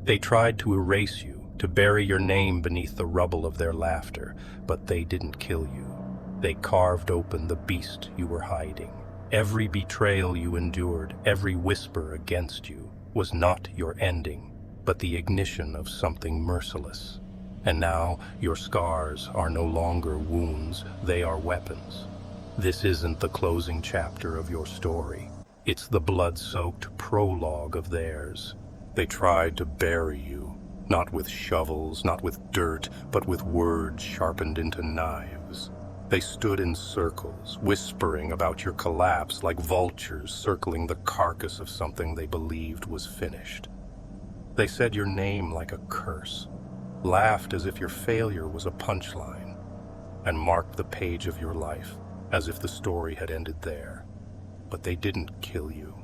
They tried to erase you, to bury your name beneath the rubble of their laughter, but they didn't kill you. They carved open the beast you were hiding. Every betrayal you endured, every whisper against you, was not your ending, but the ignition of something merciless. And now your scars are no longer wounds, they are weapons. This isn't the closing chapter of your story. It's the blood-soaked prologue of theirs. They tried to bury you, not with shovels, not with dirt, but with words sharpened into knives. They stood in circles, whispering about your collapse like vultures circling the carcass of something they believed was finished. They said your name like a curse, laughed as if your failure was a punchline, and marked the page of your life as if the story had ended there. But they didn't kill you.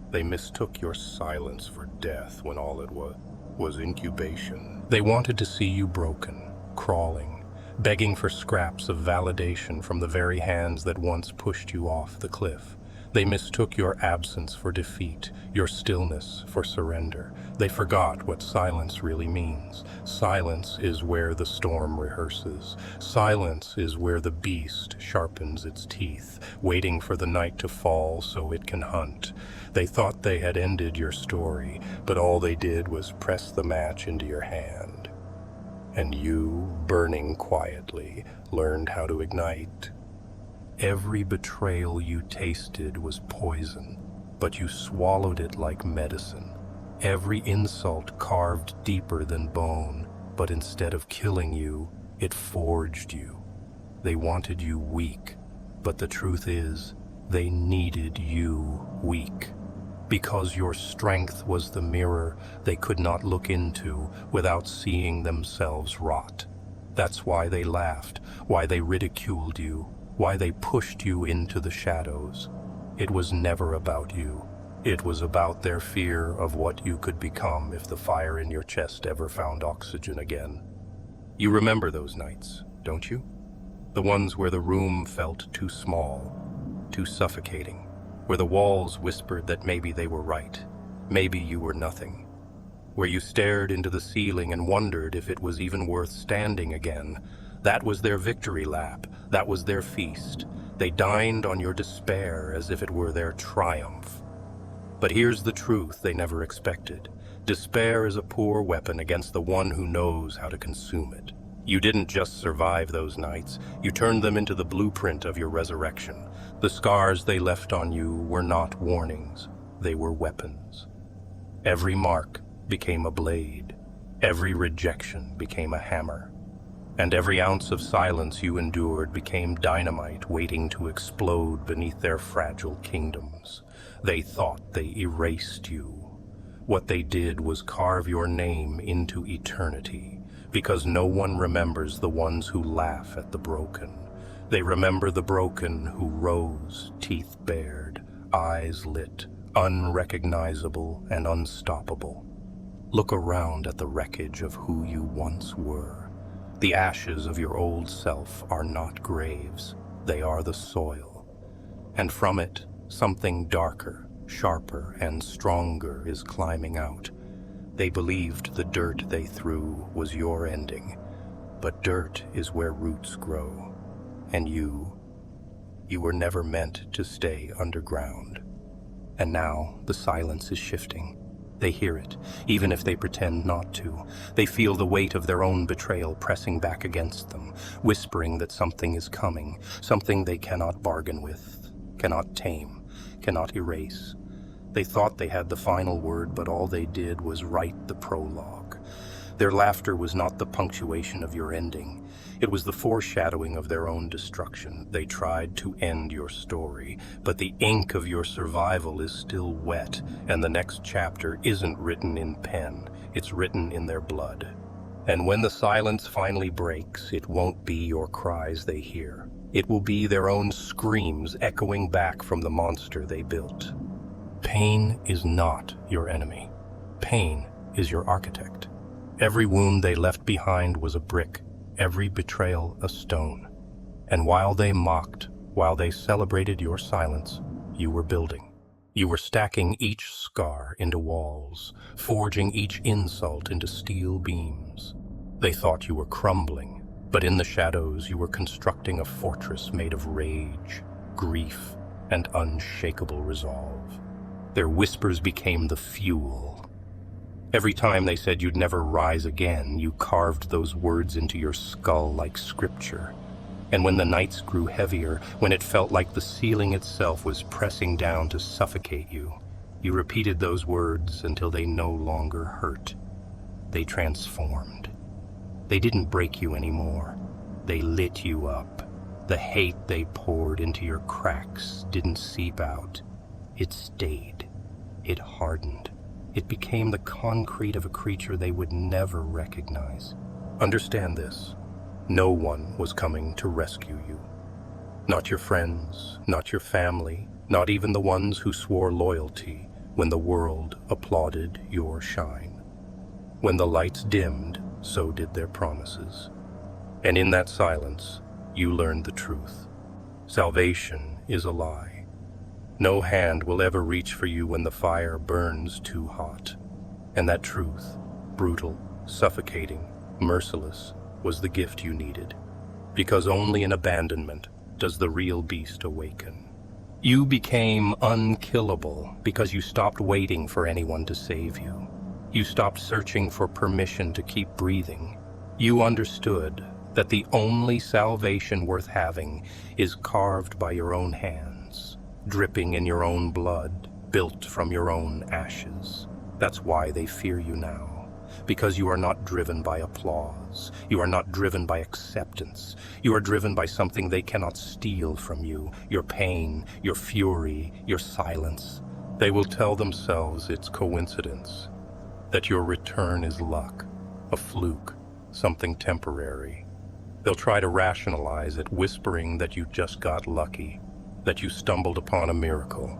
They mistook your silence for death when all it was incubation. They wanted to see you broken, crawling, begging for scraps of validation from the very hands that once pushed you off the cliff. They mistook your absence for defeat, your stillness for surrender. They forgot what silence really means. Silence is where the storm rehearses. Silence is where the beast sharpens its teeth, waiting for the night to fall so it can hunt. They thought they had ended your story, but all they did was press the match into your hand. And you, burning quietly, learned how to ignite. Every betrayal you tasted was poison, but you swallowed it like medicine. Every insult carved deeper than bone, but instead of killing you, it forged you. They wanted you weak, but the truth is, they needed you weak. Because your strength was the mirror they could not look into without seeing themselves rot. That's why they laughed, why they ridiculed you, why they pushed you into the shadows. It was never about you. It was about their fear of what you could become if the fire in your chest ever found oxygen again. You remember those nights, don't you? The ones where the room felt too small, too suffocating, where the walls whispered that maybe they were right, maybe you were nothing, where you stared into the ceiling and wondered if it was even worth standing again. That was their victory lap. That was their feast. They dined on your despair as if it were their triumph. But here's the truth they never expected. Despair is a poor weapon against the one who knows how to consume it. You didn't just survive those nights. You turned them into the blueprint of your resurrection. The scars they left on you were not warnings. They were weapons. Every mark became a blade. Every rejection became a hammer. And every ounce of silence you endured became dynamite waiting to explode beneath their fragile kingdoms. They thought they erased you. What they did was carve your name into eternity, because no one remembers the ones who laugh at the broken. They remember the broken who rose, teeth bared, eyes lit, unrecognizable and unstoppable. Look around at the wreckage of who you once were. The ashes of your old self are not graves, they are the soil. And from it, something darker, sharper, and stronger is climbing out. They believed the dirt they threw was your ending, but dirt is where roots grow. And you were never meant to stay underground. And now the silence is shifting. They hear it, even if they pretend not to. They feel the weight of their own betrayal pressing back against them, whispering that something is coming, something they cannot bargain with, cannot tame, cannot erase. They thought they had the final word, but all they did was write the prologue. Their laughter was not the punctuation of your ending. It was the foreshadowing of their own destruction. They tried to end your story, but the ink of your survival is still wet, and the next chapter isn't written in pen, it's written in their blood. And when the silence finally breaks, it won't be your cries they hear. It will be their own screams echoing back from the monster they built. Pain is not your enemy. Pain is your architect. Every wound they left behind was a brick, every betrayal a stone. And while they mocked, while they celebrated your silence, you were building. You were stacking each scar into walls, forging each insult into steel beams. They thought you were crumbling, but in the shadows you were constructing a fortress made of rage, grief, and unshakable resolve. Their whispers became the fuel. Every time they said you'd never rise again, you carved those words into your skull like scripture. And when the nights grew heavier, when it felt like the ceiling itself was pressing down to suffocate you, you repeated those words until they no longer hurt. They transformed. They didn't break you anymore. They lit you up. The hate they poured into your cracks didn't seep out. It stayed. It hardened. It became the concrete of a creature they would never recognize. Understand this. No one was coming to rescue you. Not your friends, not your family, not even the ones who swore loyalty when the world applauded your shine. When the lights dimmed, so did their promises. And in that silence, you learned the truth. Salvation is a lie. No hand will ever reach for you when the fire burns too hot. And that truth, brutal, suffocating, merciless, was the gift you needed. Because only in abandonment does the real beast awaken. You became unkillable because you stopped waiting for anyone to save you. You stopped searching for permission to keep breathing. You understood that the only salvation worth having is carved by your own hands, dripping in your own blood, built from your own ashes. That's why they fear you now. Because you are not driven by applause. You are not driven by acceptance. You are driven by something they cannot steal from you. Your pain, your fury, your silence. They will tell themselves it's coincidence. That your return is luck, a fluke, something temporary. They'll try to rationalize it, whispering that you just got lucky, that you stumbled upon a miracle.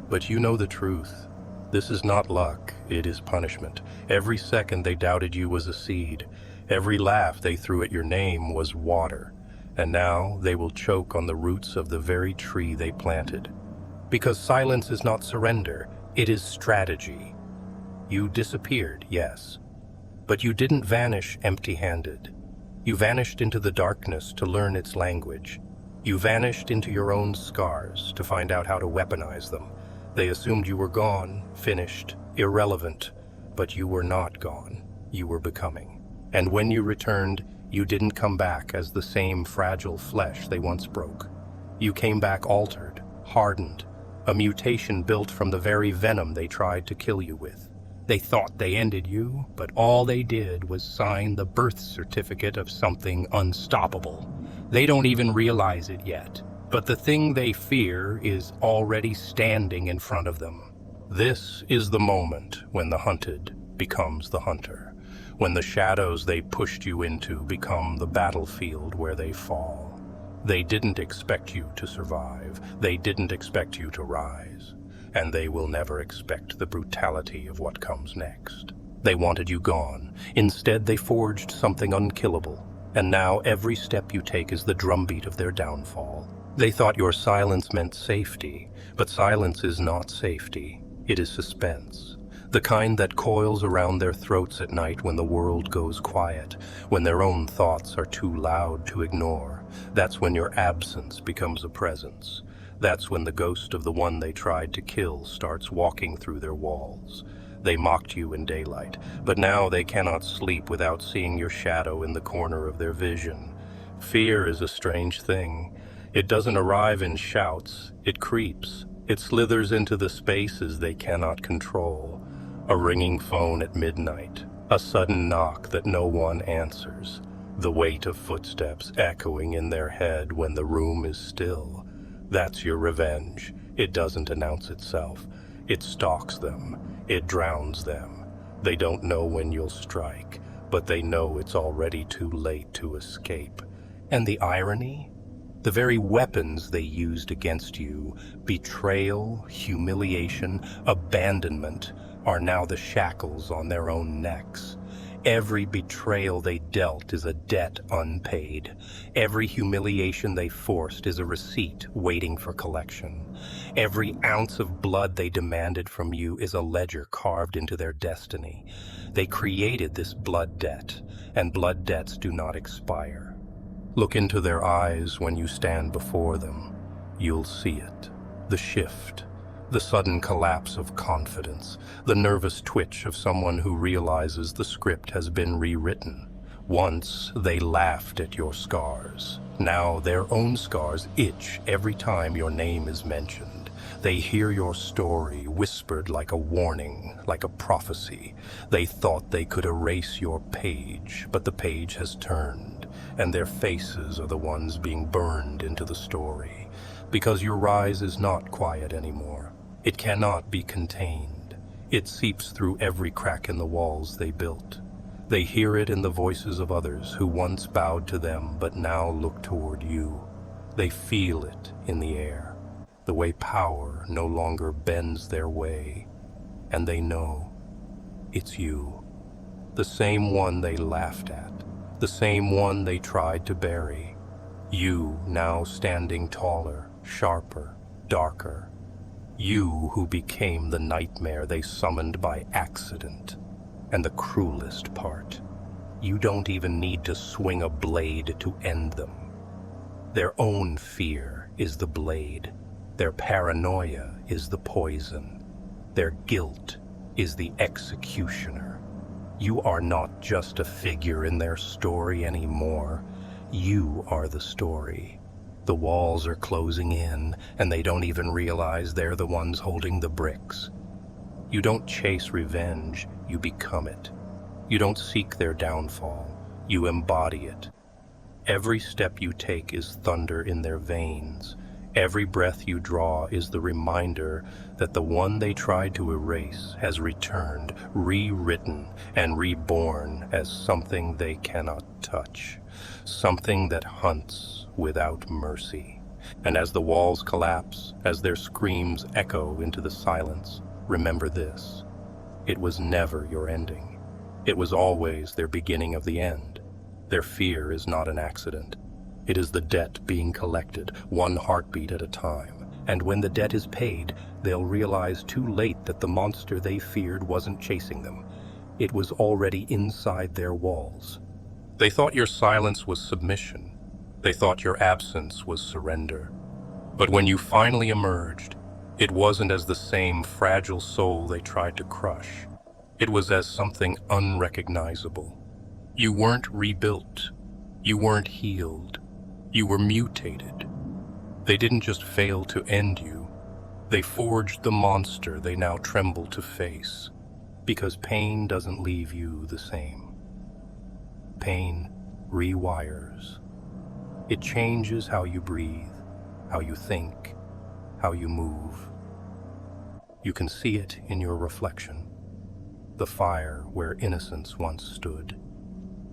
But you know the truth. This is not luck, it is punishment. Every second they doubted you was a seed. Every laugh they threw at your name was water. And now they will choke on the roots of the very tree they planted. Because silence is not surrender, it is strategy. You disappeared, yes. But you didn't vanish empty-handed. You vanished into the darkness to learn its language. You vanished into your own scars to find out how to weaponize them. They assumed you were gone, finished, irrelevant, but you were not gone. You were becoming. And when you returned, you didn't come back as the same fragile flesh they once broke. You came back altered, hardened, a mutation built from the very venom they tried to kill you with. They thought they ended you, but all they did was sign the birth certificate of something unstoppable. They don't even realize it yet. But the thing they fear is already standing in front of them. This is the moment when the hunted becomes the hunter, when the shadows they pushed you into become the battlefield where they fall. They didn't expect you to survive. They didn't expect you to rise. And they will never expect the brutality of what comes next. They wanted you gone. Instead, they forged something unkillable. And now every step you take is the drumbeat of their downfall. They thought your silence meant safety, but silence is not safety. It is suspense. The kind that coils around their throats at night when the world goes quiet, when their own thoughts are too loud to ignore. That's when your absence becomes a presence. That's when the ghost of the one they tried to kill starts walking through their walls. They mocked you in daylight, but now they cannot sleep without seeing your shadow in the corner of their vision. Fear is a strange thing. It doesn't arrive in shouts, it creeps. It slithers into the spaces they cannot control. A ringing phone at midnight, a sudden knock that no one answers, the weight of footsteps echoing in their head when the room is still. That's your revenge. It doesn't announce itself. It stalks them. It drowns them. They don't know when you'll strike, but they know it's already too late to escape. And the irony? The very weapons they used against you, betrayal, humiliation, abandonment, are now the shackles on their own necks. Every betrayal they dealt is a debt unpaid. Every humiliation they forced is a receipt waiting for collection. Every ounce of blood they demanded from you is a ledger carved into their destiny. They created this blood debt, and blood debts do not expire. Look into their eyes when you stand before them. You'll see it. The shift. The sudden collapse of confidence, the nervous twitch of someone who realizes the script has been rewritten. Once they laughed at your scars. Now their own scars itch every time your name is mentioned. They hear your story whispered like a warning, like a prophecy. They thought they could erase your page, but the page has turned, and their faces are the ones being burned into the story. Because your rise is not quiet anymore. It cannot be contained. It seeps through every crack in the walls they built. They hear it in the voices of others who once bowed to them but now look toward you. They feel it in the air, the way power no longer bends their way. And they know it's you, the same one they laughed at, the same one they tried to bury. You now standing taller, sharper, darker. You who became the nightmare they summoned by accident. And the cruelest part, you don't even need to swing a blade to end them. Their own fear is the blade. Their paranoia is the poison. Their guilt is the executioner. You are not just a figure in their story anymore. You are the story. The walls are closing in, and they don't even realize they're the ones holding the bricks. You don't chase revenge, you become it. You don't seek their downfall, you embody it. Every step you take is thunder in their veins. Every breath you draw is the reminder that the one they tried to erase has returned, rewritten, and reborn as something they cannot touch. Something that hunts without mercy. And as the walls collapse, as their screams echo into the silence, remember this. It was never your ending. It was always their beginning of the end. Their fear is not an accident. It is the debt being collected, one heartbeat at a time. And when the debt is paid, they'll realize too late that the monster they feared wasn't chasing them. It was already inside their walls. They thought your silence was submission. They thought your absence was surrender. But when you finally emerged, it wasn't as the same fragile soul they tried to crush. It was as something unrecognizable. You weren't rebuilt. You weren't healed. You were mutated. They didn't just fail to end you. They forged the monster they now tremble to face. Because pain doesn't leave you the same. Pain rewires. It changes how you breathe, how you think, how you move. You can see it in your reflection. The fire where innocence once stood.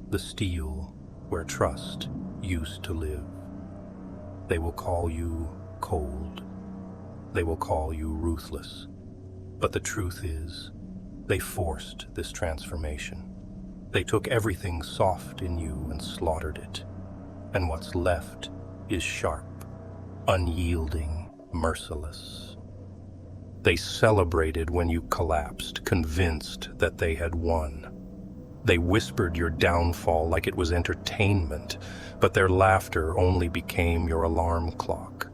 The steel where trust used to live. They will call you cold. They will call you ruthless. But the truth is, they forced this transformation. They took everything soft in you and slaughtered it. And what's left is sharp, unyielding, merciless. They celebrated when you collapsed, convinced that they had won. They whispered your downfall like it was entertainment, but their laughter only became your alarm clock.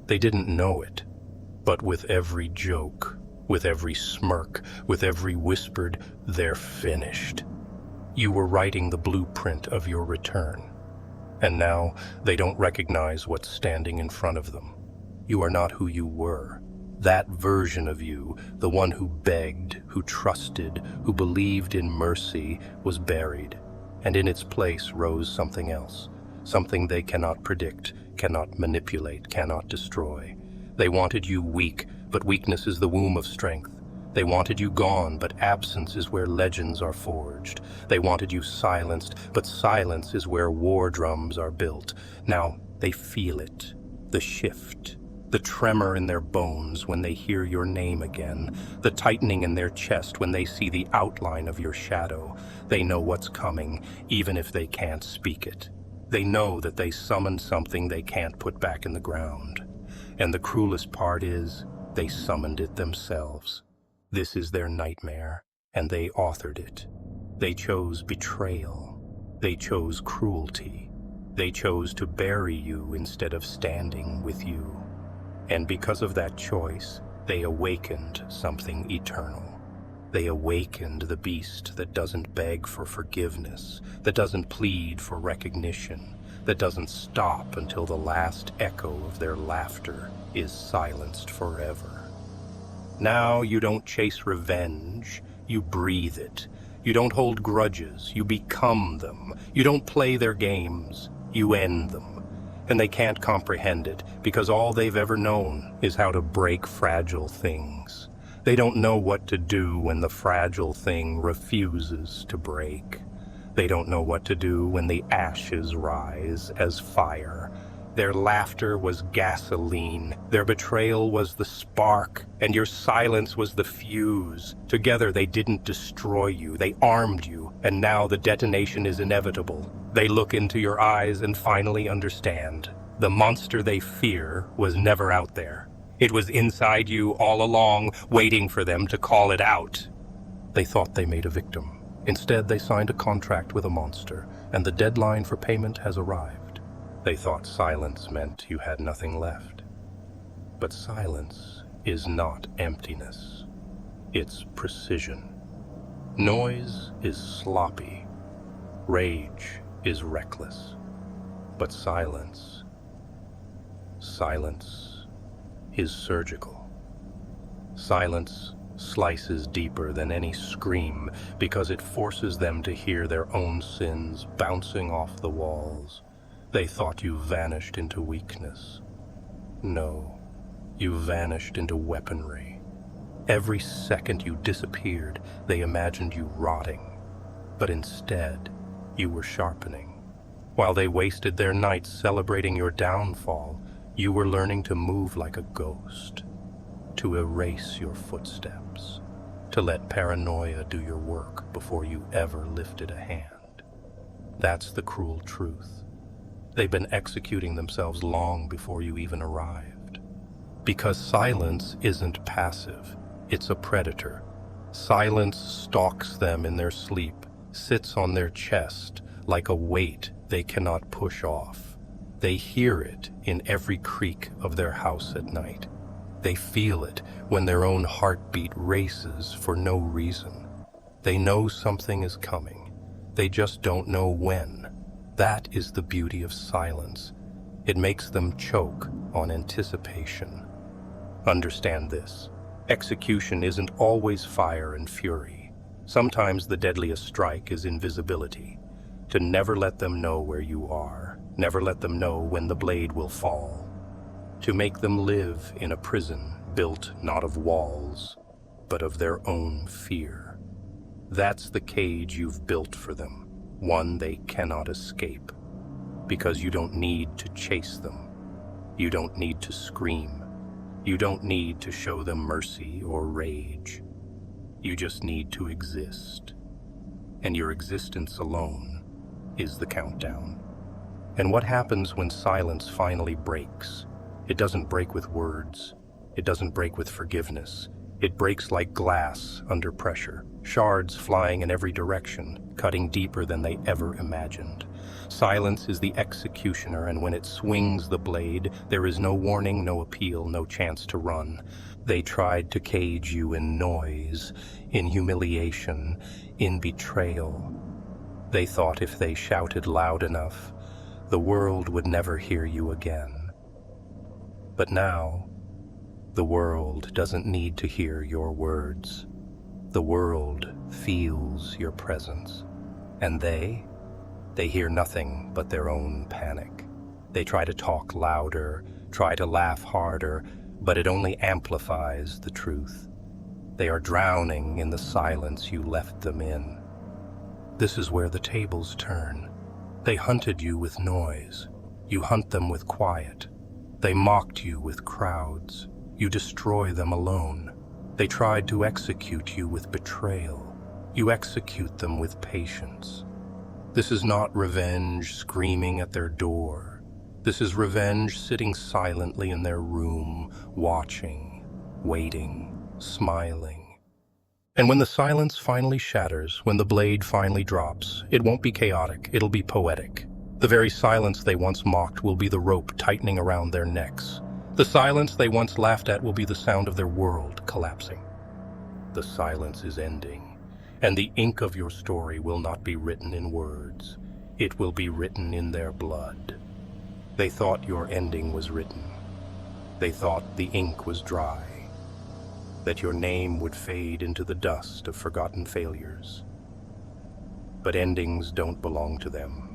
They didn't know it, but with every joke, with every smirk, with every whispered, "They're finished," you were writing the blueprint of your return. And now they don't recognize what's standing in front of them. You are not who you were. That version of you, the one who begged, who trusted, who believed in mercy, was buried. And in its place rose something else. Something they cannot predict, cannot manipulate, cannot destroy. They wanted you weak, but weakness is the womb of strength. They wanted you gone, but absence is where legends are forged. They wanted you silenced, but silence is where war drums are built. Now they feel it, the shift, The tremor in their bones when they hear your name again, the tightening in their chest when they see the outline of your shadow. They know what's coming, even if they can't speak it. They know that they summoned something they can't put back in the ground. And the cruelest part is, they summoned it themselves. This is their nightmare, and they authored it. They chose betrayal. They chose cruelty. They chose to bury you instead of standing with you. And because of that choice, they awakened something eternal. They awakened the beast that doesn't beg for forgiveness, that doesn't plead for recognition, that doesn't stop until the last echo of their laughter is silenced forever. Now you don't chase revenge, you breathe it. You don't hold grudges, you become them. You don't play their games, you end them. And they can't comprehend it, because all they've ever known is how to break fragile things. They don't know what to do when the fragile thing refuses to break. They don't know what to do when the ashes rise as fire. Their laughter was gasoline, their betrayal was the spark, and your silence was the fuse. Together they didn't destroy you, they armed you, and now the detonation is inevitable. They look into your eyes and finally understand. The monster they fear was never out there. It was inside you all along, waiting for them to call it out. They thought they made a victim. Instead, they signed a contract with a monster, and the deadline for payment has arrived. They thought silence meant you had nothing left. But silence is not emptiness. It's precision. Noise is sloppy. Rage is reckless. But silence is surgical. Silence slices deeper than any scream because it forces them to hear their own sins bouncing off the walls. They thought you vanished into weakness. No, you vanished into weaponry. Every second you disappeared, they imagined you rotting. But instead, you were sharpening. While they wasted their nights celebrating your downfall, you were learning to move like a ghost, to erase your footsteps, to let paranoia do your work before you ever lifted a hand. That's the cruel truth. They've been executing themselves long before you even arrived. Because silence isn't passive, it's a predator. Silence stalks them in their sleep, sits on their chest like a weight they cannot push off. They hear it in every creak of their house at night. They feel it when their own heartbeat races for no reason. They know something is coming. They just don't know when. That is the beauty of silence. It makes them choke on anticipation. Understand this. Execution isn't always fire and fury. Sometimes the deadliest strike is invisibility. To never let them know where you are. Never let them know when the blade will fall. To make them live in a prison built not of walls, but of their own fear. That's the cage you've built for them, one they cannot escape. Because you don't need to chase them. You don't need to scream. You don't need to show them mercy or rage. You just need to exist. And your existence alone is the countdown. And what happens when silence finally breaks? It doesn't break with words. It doesn't break with forgiveness. It breaks like glass under pressure, shards flying in every direction, cutting deeper than they ever imagined. Silence is the executioner, and when it swings the blade, there is no warning, no appeal, no chance to run. They tried to cage you in noise, in humiliation, in betrayal. They thought if they shouted loud enough, the world would never hear you again. But now, the world doesn't need to hear your words. The world feels your presence. And they hear nothing but their own panic. They try to talk louder, try to laugh harder, but it only amplifies the truth. They are drowning in the silence you left them in. This is where the tables turn. They hunted you with noise. You hunt them with quiet. They mocked you with crowds. You destroy them alone. They tried to execute you with betrayal. You execute them with patience. This is not revenge screaming at their door. This is revenge sitting silently in their room, watching, waiting, smiling. And when the silence finally shatters, when the blade finally drops, it won't be chaotic, it'll be poetic. The very silence they once mocked will be the rope tightening around their necks. The silence they once laughed at will be the sound of their world collapsing. The silence is ending, and the ink of your story will not be written in words. It will be written in their blood. They thought your ending was written. They thought the ink was dry, that your name would fade into the dust of forgotten failures. But endings don't belong to them.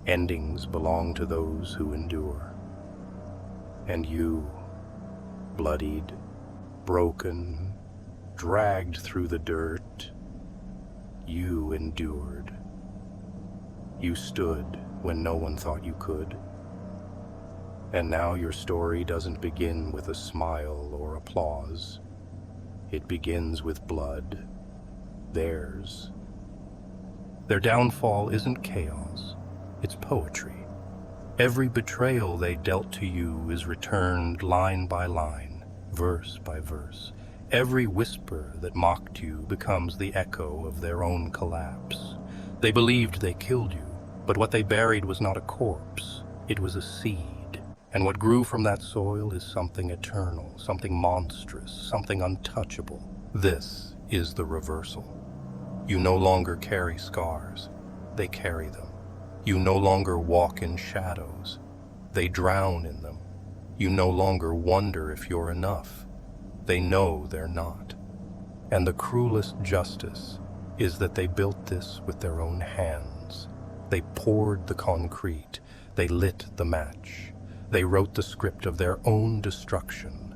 Endings belong to those who endure. And you, bloodied, broken, dragged through the dirt, you endured. You stood when no one thought you could. And now your story doesn't begin with a smile or applause. It begins with blood, theirs. Their downfall isn't chaos, it's poetry. Every betrayal they dealt to you is returned line by line, verse by verse. Every whisper that mocked you becomes the echo of their own collapse. They believed they killed you, but what they buried was not a corpse, it was a seed. And what grew from that soil is something eternal, something monstrous, something untouchable. This is the reversal. You no longer carry scars, they carry them. You no longer walk in shadows, they drown in them. You no longer wonder if you're enough, they know they're not. And the cruelest justice is that they built this with their own hands. They poured the concrete, they lit the match. They wrote the script of their own destruction.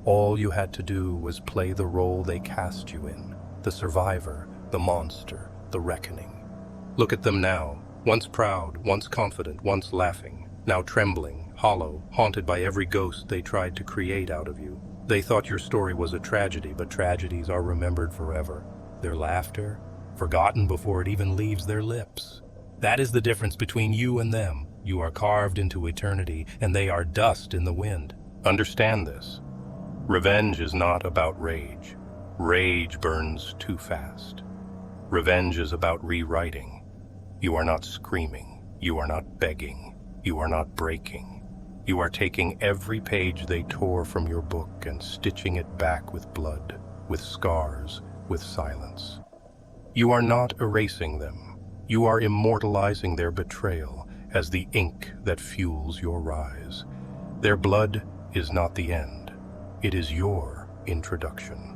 All you had to do was play the role they cast you in, the survivor, the monster, the reckoning. Look at them now, once proud, once confident, once laughing, now trembling, hollow, haunted by every ghost they tried to create out of you. They thought your story was a tragedy, but tragedies are remembered forever. Their laughter, forgotten before it even leaves their lips. That is the difference between you and them. You are carved into eternity, and they are dust in the wind. Understand this. Revenge is not about rage. Rage burns too fast. Revenge is about rewriting. You are not screaming. You are not begging. You are not breaking. You are taking every page they tore from your book and stitching it back with blood, with scars, with silence. You are not erasing them. You are immortalizing their betrayal as the ink that fuels your rise. Their blood is not the end. It is your introduction.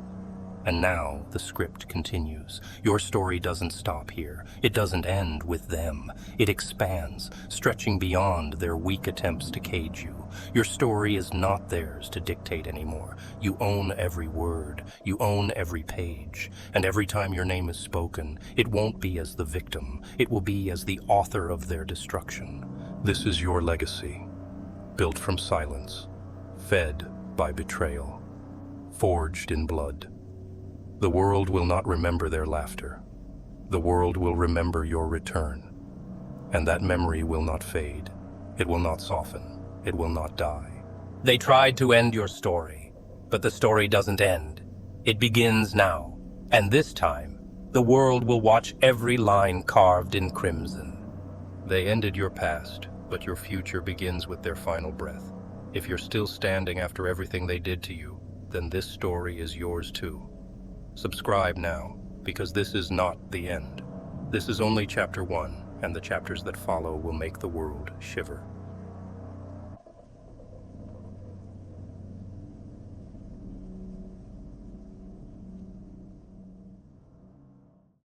And now the script continues. Your story doesn't stop here. It doesn't end with them. It expands, stretching beyond their weak attempts to cage you. Your story is not theirs to dictate anymore. You own every word. You own every page. And every time your name is spoken, it won't be as the victim. It will be as the author of their destruction. This is your legacy, built from silence, fed by betrayal, forged in blood. The world will not remember their laughter. The world will remember your return. And that memory will not fade. It will not soften. It will not die. They tried to end your story, but the story doesn't end. It begins now. And this time, the world will watch every line carved in crimson. They ended your past, but your future begins with their final breath. If you're still standing after everything they did to you, then this story is yours too. Subscribe now, because this is not the end. This is only chapter 1, and the chapters that follow will make the world shiver.